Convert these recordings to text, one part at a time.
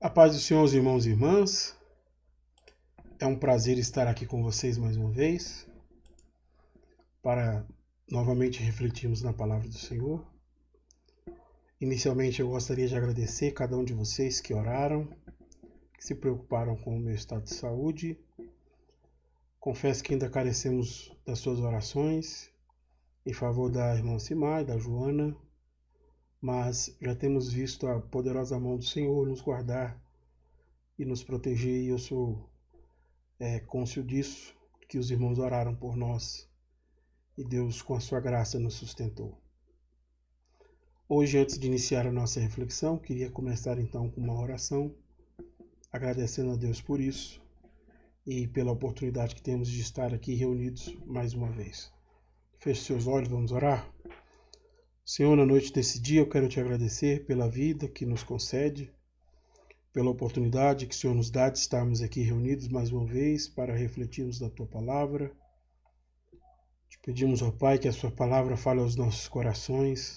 A paz do Senhor, os irmãos e irmãs. É um prazer estar aqui com vocês mais uma vez para novamente refletirmos na palavra do Senhor. Inicialmente eu gostaria de agradecer cada um de vocês que oraram, que se preocuparam com o meu estado de saúde. Confesso que ainda carecemos das suas orações em favor da irmã Simar e da Joana, mas já temos visto a poderosa mão do Senhor nos guardar e nos proteger, e eu sou cônscio disso, que os irmãos oraram por nós e Deus, com a sua graça, nos sustentou. Hoje, antes de iniciar a nossa reflexão, queria começar então com uma oração, agradecendo a Deus por isso e pela oportunidade que temos de estar aqui reunidos mais uma vez. Feche seus olhos, vamos orar? Senhor, na noite desse dia eu quero te agradecer pela vida que nos concede, pela oportunidade que o Senhor nos dá de estarmos aqui reunidos mais uma vez para refletirmos da Tua Palavra. Te pedimos, ó Pai, que a Sua Palavra fale aos nossos corações,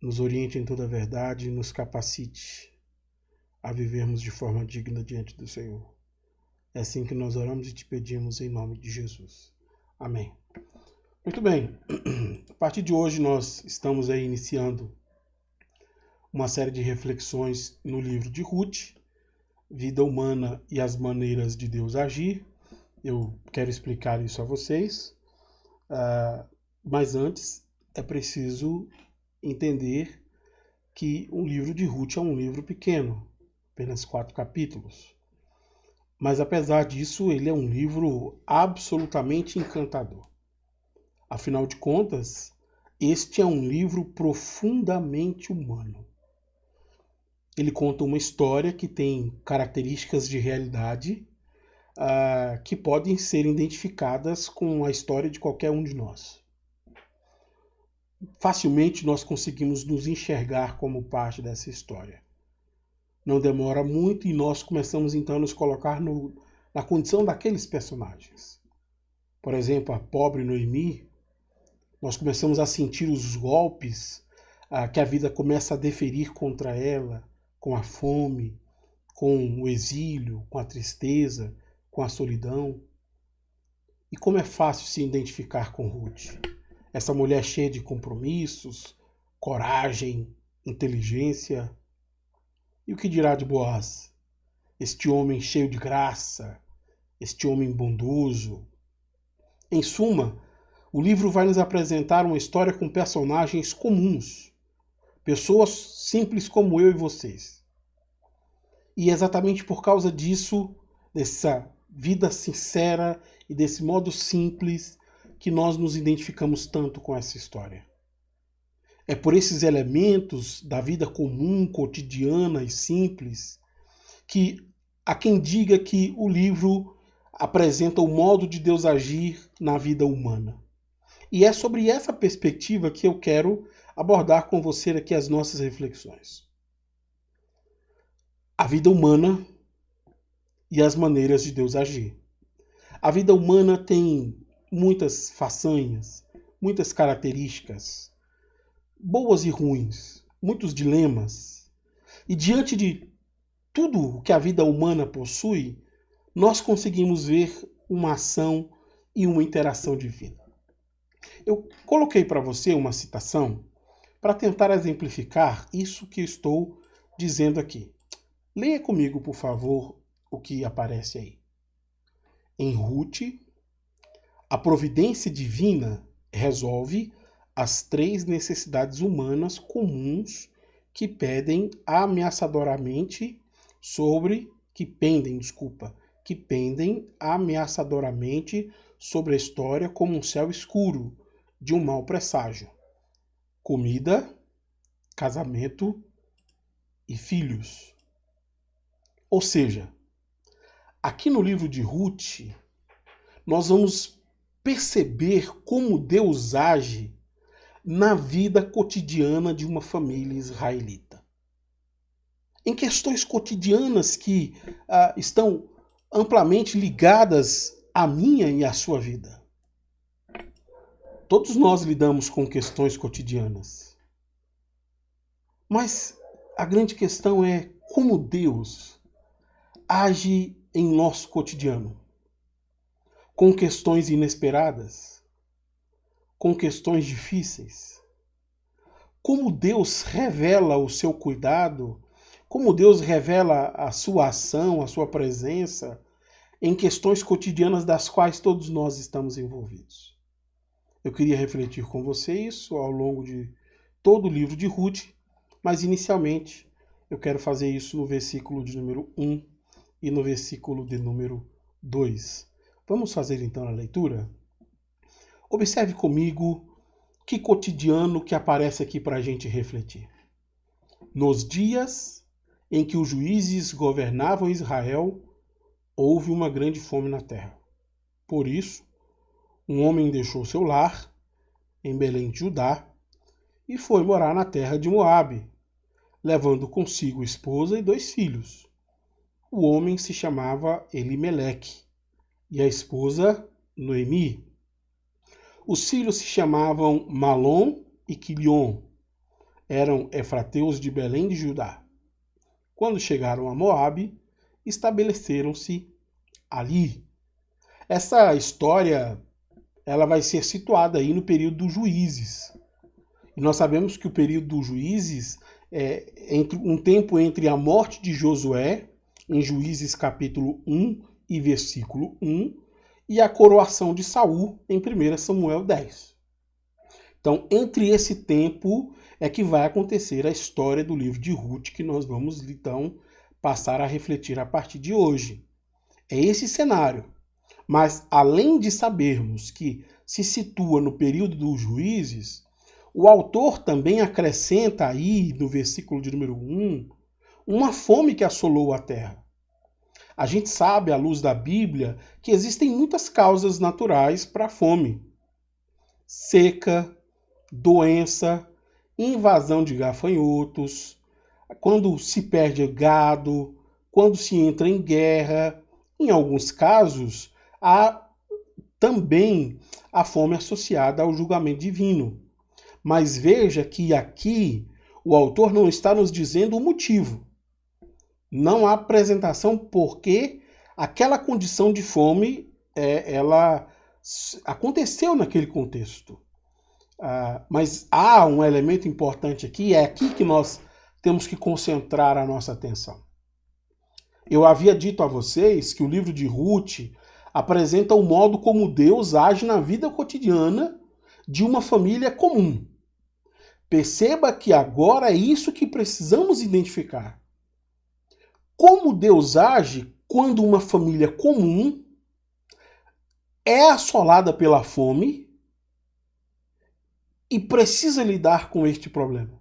nos oriente em toda a verdade e nos capacite a vivermos de forma digna diante do Senhor. É assim que nós oramos e te pedimos em nome de Jesus. Amém. Muito bem, a partir de hoje nós estamos aí iniciando uma série de reflexões no livro de Ruth, Vida Humana e as Maneiras de Deus Agir. Eu quero explicar isso a vocês, mas antes é preciso entender que o livro de Ruth é um livro pequeno, apenas 4 capítulos. Mas apesar disso, ele é um livro absolutamente encantador. Afinal de contas, este é um livro profundamente humano. Ele conta uma história que tem características de realidade que podem ser identificadas com a história de qualquer um de nós. Facilmente nós conseguimos nos enxergar como parte dessa história. Não demora muito e nós começamos então a nos colocar na condição daqueles personagens. Por exemplo, a pobre Noemi, nós começamos a sentir os golpes que a vida começa a deferir contra ela, com a fome, com o exílio, com a tristeza, com a solidão. E como é fácil se identificar com Ruth. Essa mulher cheia de compromissos, coragem, inteligência. E o que dirá de Boaz? Este homem cheio de graça, este homem bondoso. Em suma, o livro vai nos apresentar uma história com personagens comuns. Pessoas simples como eu e vocês. E é exatamente por causa disso, dessa vida sincera e desse modo simples, que nós nos identificamos tanto com essa história. É por esses elementos da vida comum, cotidiana e simples, que há quem diga que o livro apresenta o modo de Deus agir na vida humana. E é sobre essa perspectiva que eu quero abordar com você aqui as nossas reflexões. A vida humana e as maneiras de Deus agir. A vida humana tem muitas façanhas, muitas características, boas e ruins, muitos dilemas. E diante de tudo o que a vida humana possui, nós conseguimos ver uma ação e uma interação divina. Eu coloquei para você uma citação para tentar exemplificar isso que estou dizendo aqui. Leia comigo, por favor, o que aparece aí. Em Ruth, a providência divina resolve as 3 necessidades humanas comuns que pendem ameaçadoramente sobre a história como um céu escuro de um mau presságio. Comida, casamento e filhos. Ou seja, aqui no livro de Ruth, nós vamos perceber como Deus age na vida cotidiana de uma família israelita. Em questões cotidianas que estão amplamente ligadas à minha e à sua vida. Todos nós lidamos com questões cotidianas. Mas A grande questão é como Deus age em nosso cotidiano, com questões inesperadas, com questões difíceis. Como Deus revela o seu cuidado, como Deus revela a sua ação, a sua presença em questões cotidianas das quais todos nós estamos envolvidos. Eu queria refletir com você isso ao longo de todo o livro de Ruth, mas inicialmente eu quero fazer isso no versículo de número 1 e no versículo de número 2. Vamos fazer então a leitura? Observe comigo que cotidiano que aparece aqui para a gente refletir. Nos dias em que os juízes governavam Israel, houve uma grande fome na terra. Por isso, um homem deixou seu lar em Belém de Judá e foi morar na terra de Moabe, levando consigo esposa e 2 filhos. O homem se chamava Elimeleque e a esposa Noemi. Os filhos se chamavam Malom e Quilion. Eram efrateus de Belém de Judá. Quando chegaram a Moabe, estabeleceram-se ali. Essa história ela vai ser situada aí no período dos juízes. E nós sabemos que o período dos juízes é um tempo entre a morte de Josué, em Juízes capítulo 1 e versículo 1, e a coroação de Saul em 1 Samuel 10. Então, entre esse tempo é que vai acontecer a história do livro de Ruth, que nós vamos, então, passar a refletir a partir de hoje. É esse cenário. Mas, além de sabermos que se situa no período dos juízes, o autor também acrescenta aí, no versículo de número 1, uma fome que assolou a terra. A gente sabe, à luz da Bíblia, que existem muitas causas naturais para a fome. Seca, doença, invasão de gafanhotos, quando se perde gado, quando se entra em guerra. Em alguns casos, há também a fome associada ao julgamento divino. Mas veja que aqui o autor não está nos dizendo o motivo. Não há apresentação porque aquela condição de fome ela aconteceu naquele contexto. Mas há um elemento importante aqui, é aqui que nós temos que concentrar a nossa atenção. Eu havia dito a vocês que o livro de Ruth apresenta o modo como Deus age na vida cotidiana de uma família comum. Perceba que agora é isso que precisamos identificar. Como Deus age quando uma família comum é assolada pela fome e precisa lidar com este problema.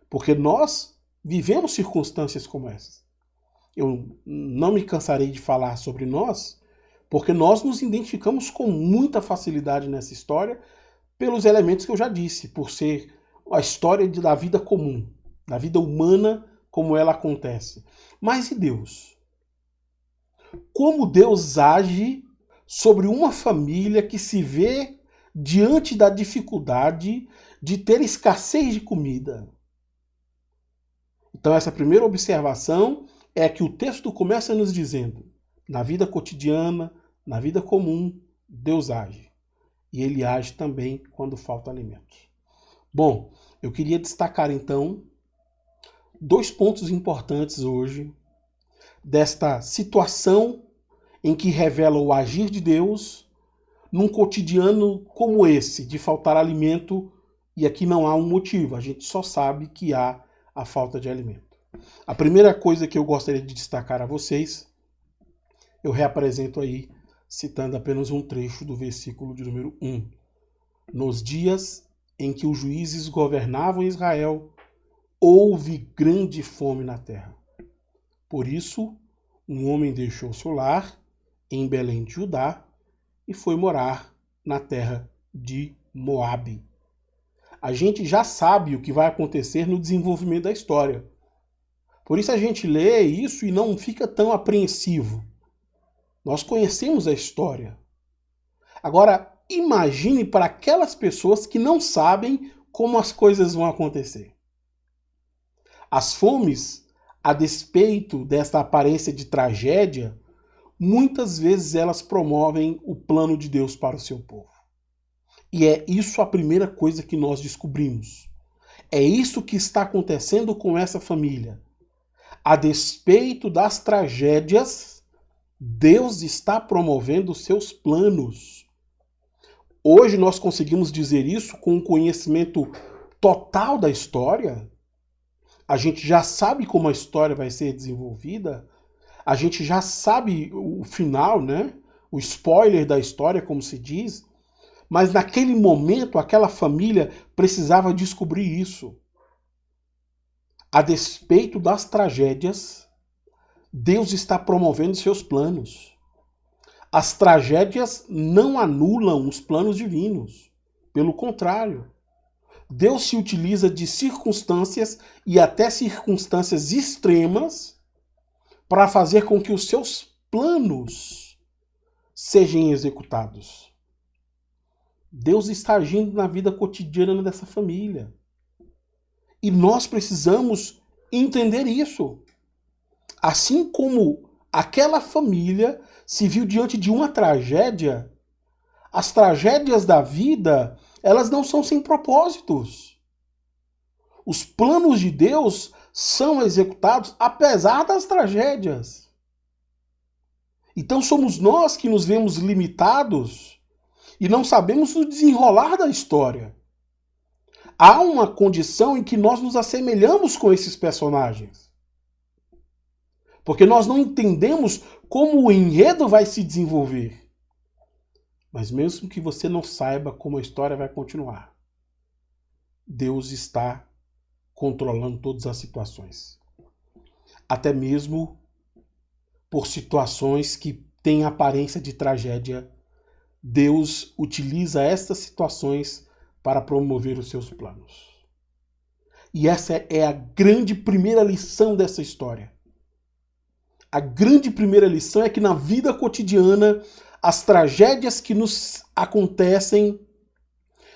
Porque nós vivemos circunstâncias como essas. Eu não me cansarei de falar sobre nós, porque nós nos identificamos com muita facilidade nessa história pelos elementos que eu já disse, por ser a história da vida comum, da vida humana como ela acontece. Mas e Deus? Como Deus age sobre uma família que se vê diante da dificuldade de ter escassez de comida? Então, essa primeira observação é que o texto começa nos dizendo: na vida cotidiana, na vida comum, Deus age. E ele age também quando falta alimentos. Bom, eu queria destacar então 2 pontos importantes hoje desta situação em que revela o agir de Deus num cotidiano como esse, de faltar alimento, e aqui não há um motivo, a gente só sabe que há a falta de alimento. A primeira coisa que eu gostaria de destacar a vocês, eu reapresento aí, citando apenas um trecho do versículo de número 1. Nos dias em que os juízes governavam Israel, houve grande fome na terra. Por isso, um homem deixou seu lar em Belém de Judá e foi morar na terra de Moabe. A gente já sabe o que vai acontecer no desenvolvimento da história. Por isso a gente lê isso e não fica tão apreensivo. Nós conhecemos a história. Agora, imagine para aquelas pessoas que não sabem como as coisas vão acontecer. As fomes, a despeito desta aparência de tragédia, muitas vezes elas promovem o plano de Deus para o seu povo. E é isso a primeira coisa que nós descobrimos. É isso que está acontecendo com essa família. A despeito das tragédias, Deus está promovendo os seus planos. Hoje nós conseguimos dizer isso com um conhecimento total da história. A gente já sabe como a história vai ser desenvolvida. A gente já sabe o final, né? O spoiler da história, como se diz. Mas naquele momento, aquela família precisava descobrir isso. A despeito das tragédias, Deus está promovendo seus planos. As tragédias não anulam os planos divinos. Pelo contrário, Deus se utiliza de circunstâncias e até circunstâncias extremas para fazer com que os seus planos sejam executados. Deus está agindo na vida cotidiana dessa família. E nós precisamos entender isso. Assim como aquela família se viu diante de uma tragédia, as tragédias da vida, elas não são sem propósitos. Os planos de Deus são executados apesar das tragédias. Então somos nós que nos vemos limitados e não sabemos o desenrolar da história. Há uma condição em que nós nos assemelhamos com esses personagens. Porque nós não entendemos como o enredo vai se desenvolver. Mas mesmo que você não saiba como a história vai continuar, Deus está controlando todas as situações. Até mesmo por situações que têm aparência de tragédia, Deus utiliza estas situações para promover os seus planos. E essa é a grande primeira lição dessa história. A grande primeira lição é que na vida cotidiana, as tragédias que nos acontecem,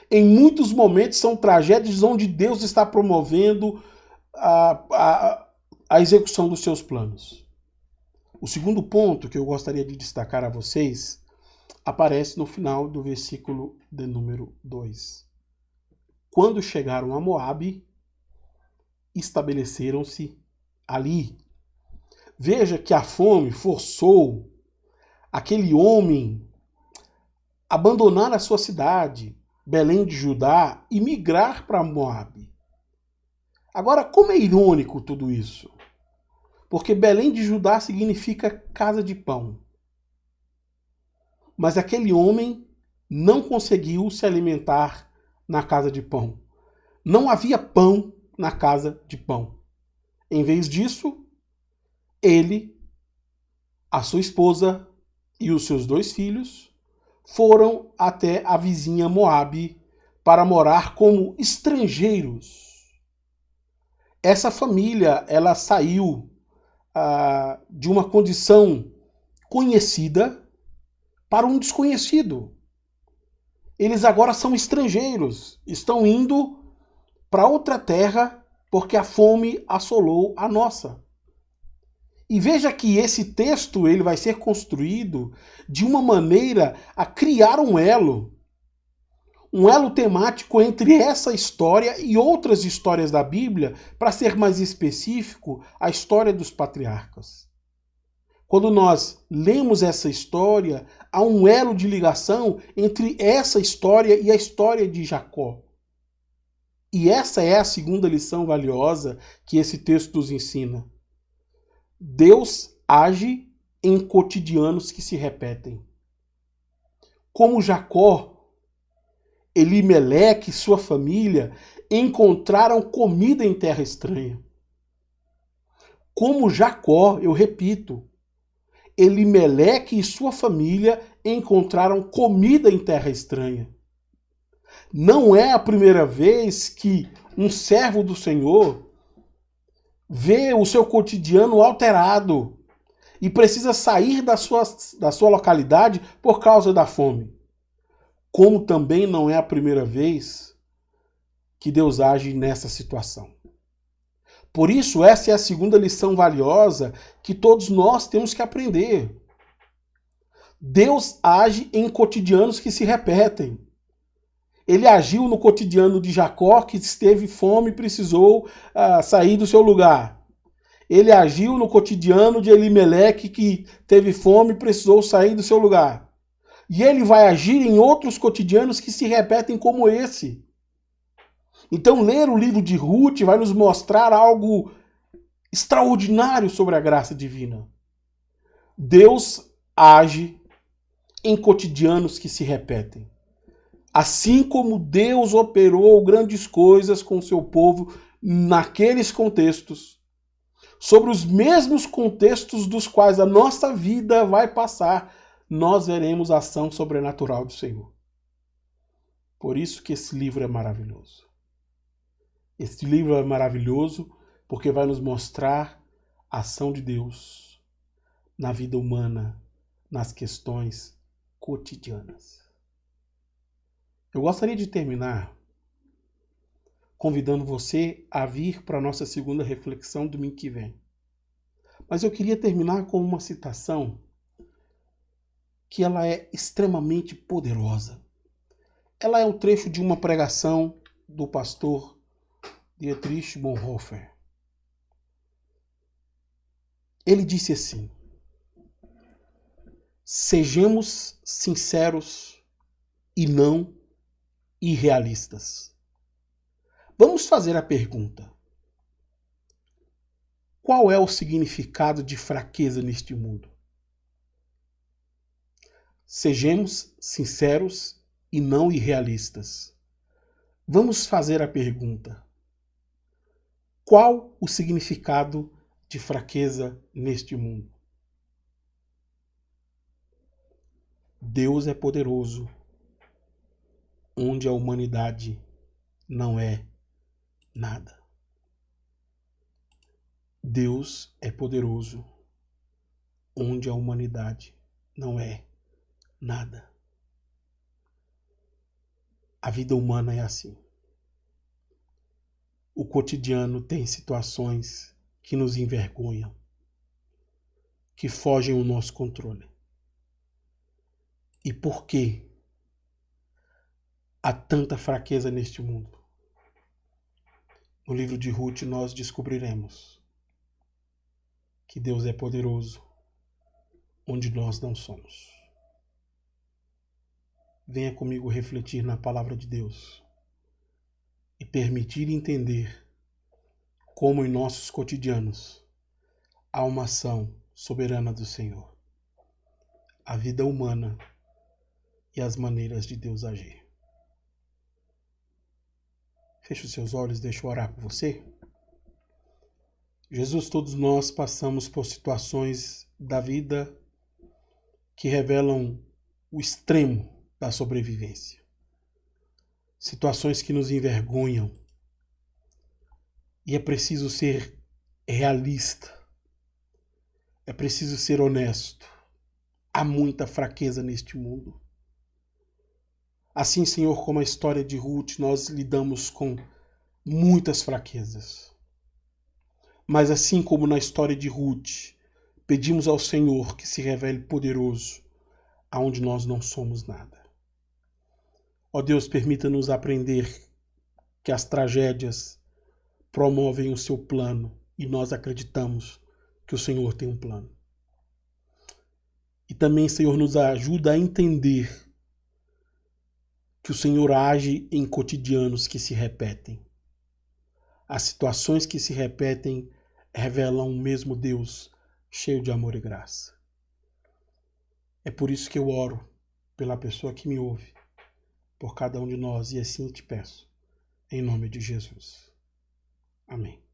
em muitos momentos são tragédias onde Deus está promovendo a execução dos seus planos. O segundo ponto que eu gostaria de destacar a vocês aparece no final do versículo de número 2. Quando chegaram a Moabe, estabeleceram-se ali. Veja que a fome forçou aquele homem a abandonar a sua cidade, Belém de Judá, e migrar para Moabe. Agora, como é irônico tudo isso? Porque Belém de Judá significa casa de pão. Mas aquele homem não conseguiu se alimentar na casa de pão. Não havia pão na casa de pão. Em vez disso, ele, a sua esposa e os seus 2 filhos foram até a vizinha Moabe para morar como estrangeiros. Essa família, ela saiu de uma condição conhecida para um desconhecido. Eles agora são estrangeiros, estão indo para outra terra porque a fome assolou a nossa. E veja que esse texto ele vai ser construído de uma maneira a criar um elo temático entre essa história e outras histórias da Bíblia, para ser mais específico, a história dos patriarcas. Quando nós lemos essa história, há um elo de ligação entre essa história e a história de Jacó. E essa é a segunda lição valiosa que esse texto nos ensina. Deus age em cotidianos que se repetem. Como Jacó, Elimeleque e sua família encontraram comida em terra estranha. Como Jacó, eu repito, Elimeleque e sua família encontraram comida em terra estranha. Não é a primeira vez que um servo do Senhor vê o seu cotidiano alterado e precisa sair da sua localidade por causa da fome. Como também não é a primeira vez que Deus age nessa situação. Por isso, essa é a segunda lição valiosa que todos nós temos que aprender. Deus age em cotidianos que se repetem. Ele agiu no cotidiano de Jacó, que teve fome e precisou sair do seu lugar. Ele agiu no cotidiano de Elimeleque, que teve fome e precisou sair do seu lugar. E ele vai agir em outros cotidianos que se repetem como esse. Então, ler o livro de Ruth vai nos mostrar algo extraordinário sobre a graça divina. Deus age em cotidianos que se repetem. Assim como Deus operou grandes coisas com o seu povo naqueles contextos, sobre os mesmos contextos dos quais a nossa vida vai passar, nós veremos a ação sobrenatural do Senhor. Por isso que esse livro é maravilhoso. Este livro é maravilhoso porque vai nos mostrar a ação de Deus na vida humana, nas questões cotidianas. Eu gostaria de terminar convidando você a vir para a nossa segunda reflexão domingo que vem. Mas eu queria terminar com uma citação que ela é extremamente poderosa. Ela é um trecho de uma pregação do pastor Dietrich Bonhoeffer. Ele disse assim: sejamos sinceros e não irrealistas. Vamos fazer a pergunta: qual é o significado de fraqueza neste mundo? Sejamos sinceros e não irrealistas. Vamos fazer a pergunta: qual o significado de fraqueza neste mundo? Deus é poderoso, onde a humanidade não é nada. Deus é poderoso, onde a humanidade não é nada. A vida humana é assim. O cotidiano tem situações que nos envergonham, que fogem ao nosso controle. E por que há tanta fraqueza neste mundo? No livro de Ruth nós descobriremos que Deus é poderoso onde nós não somos. Venha comigo refletir na palavra de Deus e permitir entender como em nossos cotidianos há uma ação soberana do Senhor, a vida humana e as maneiras de Deus agir. Feche os seus olhos, deixa eu orar por você. Jesus, todos nós passamos por situações da vida que revelam o extremo da sobrevivência. Situações que nos envergonham. E é preciso ser realista. É preciso ser honesto. Há muita fraqueza neste mundo. Assim, Senhor, como a história de Ruth, nós lidamos com muitas fraquezas. Mas assim como na história de Ruth, pedimos ao Senhor que se revele poderoso aonde nós não somos nada. Ó Deus, permita-nos aprender que as tragédias promovem o seu plano e nós acreditamos que o Senhor tem um plano. E também, Senhor, nos ajuda a entender que o Senhor age em cotidianos que se repetem. As situações que se repetem revelam o mesmo Deus cheio de amor e graça. É por isso que eu oro pela pessoa que me ouve, por cada um de nós, e assim te peço, em nome de Jesus. Amém.